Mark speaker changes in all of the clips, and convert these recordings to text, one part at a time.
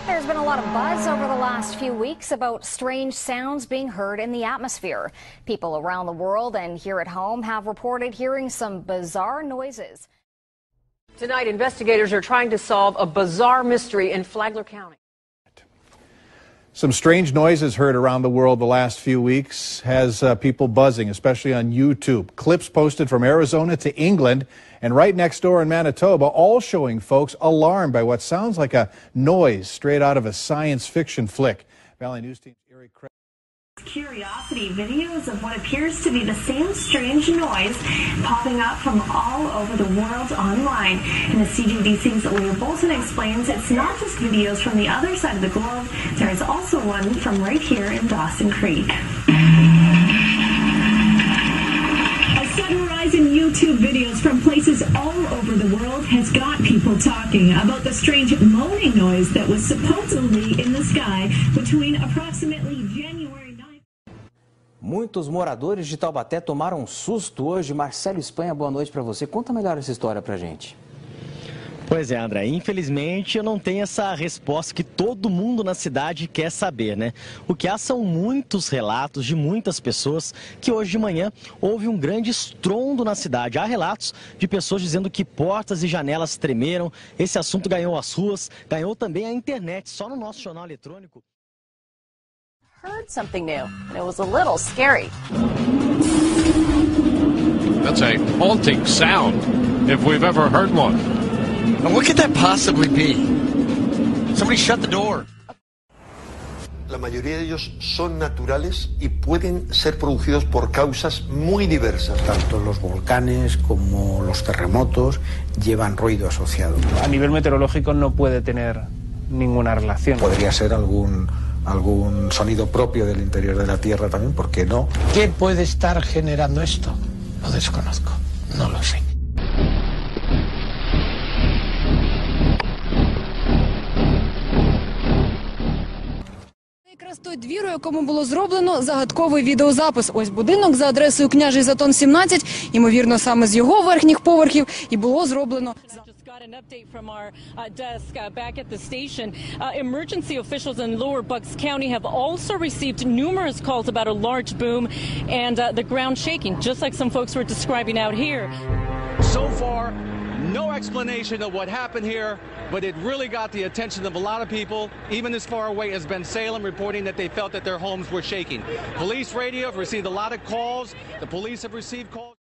Speaker 1: There's been a lot of buzz over the last few weeks about strange sounds being heard in the atmosphere. People around the world and here at home have reported hearing some bizarre noises.
Speaker 2: Tonight, investigators are trying to solve a bizarre mystery in Flagler County.
Speaker 3: Some strange noises heard around the world the last few weeks has people buzzing, especially on YouTube. Clips posted from Arizona to England and right next door in Manitoba, all showing folks alarmed by what sounds like a noise straight out of a science fiction flick. Valley News Team's Eric Craig.
Speaker 4: Curiosity videos of what appears to be the same strange noise popping up from all over the world online. And the CJDC's Leah Bolton explains it's not just videos from the other side of the globe, there is also one from right here in Dawson Creek.
Speaker 5: A sudden rise in YouTube videos from places all over the world has got people talking about the strange moaning noise that was supposedly in the sky between approximately January 9th.
Speaker 6: Muitos moradores de Taubaté tomaram um susto hoje. Marcelo Espanha, boa noite para você. Conta melhor essa história pra gente.
Speaker 7: Pois é, André, infelizmente eu não tenho essa resposta que todo mundo na cidade quer saber, né? O que há são muitos relatos de muitas pessoas que hoje de manhã houve um grande estrondo na cidade. Há relatos de pessoas dizendo que portas e janelas tremeram. Esse assunto ganhou as ruas, ganhou também a internet, só no nosso jornal eletrônico.
Speaker 8: Heard something new, and it was a little scary.
Speaker 9: That's a haunting sound, if we've ever heard one.
Speaker 10: And what could that possibly be? Somebody shut the door.
Speaker 11: La mayoría de ellos son naturales y pueden ser producidos por causas muy diversas.
Speaker 12: Tanto los volcanes como los terremotos llevan ruido asociado.
Speaker 13: A nivel meteorológico no puede tener ninguna relación.
Speaker 12: Podría ser algún sonido propio del interior de la Tierra también, ¿por qué no?
Speaker 14: ¿Qué puede estar generando esto? Lo desconozco, no lo sé.
Speaker 15: Якраз той двір, у якому було зроблено загадковий відеозапис. Ось будинок за адресою Княжий Затон, 17. Ймовірно, саме з його верхніх поверхів і було зроблено.
Speaker 16: An update from our desk back at the station. Emergency officials in Lower Bucks County have also received numerous calls about a large boom and the ground shaking, just like some folks were describing out here.
Speaker 17: So far, no explanation of what happened here, but it really got the attention of a lot of people, even as far away as Ben Salem, reporting that they felt that their homes were shaking. Police radio have received a lot of calls. The police have received calls.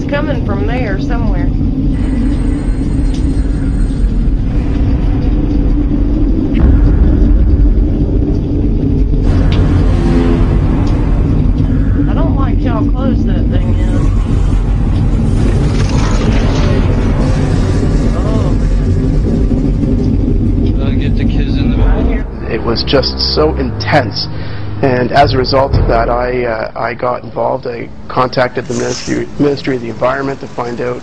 Speaker 18: Coming from there somewhere. I don't like how close that thing is.
Speaker 19: Oh. Get the kids in the back. It was just so intense. And as a result of that, I got involved. I contacted the Ministry of the Environment to find out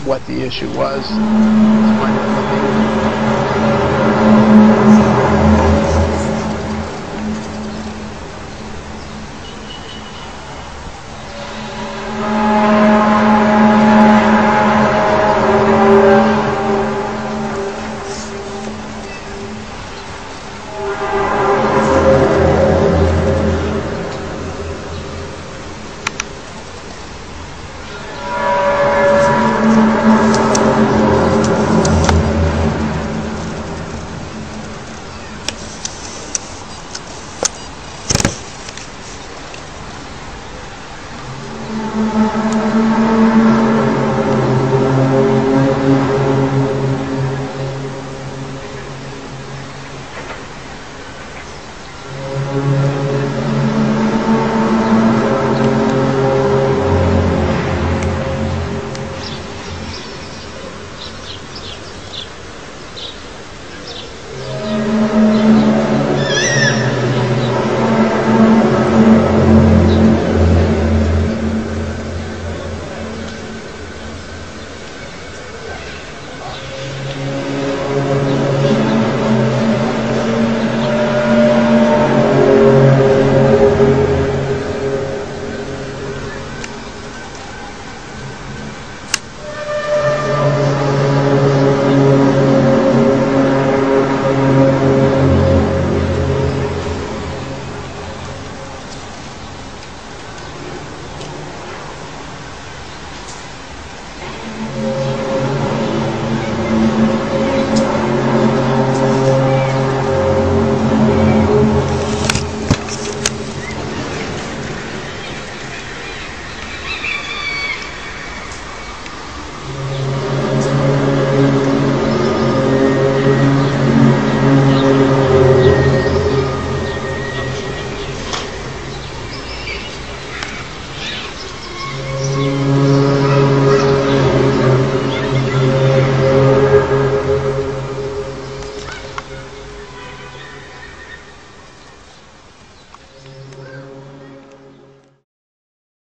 Speaker 19: what the issue was.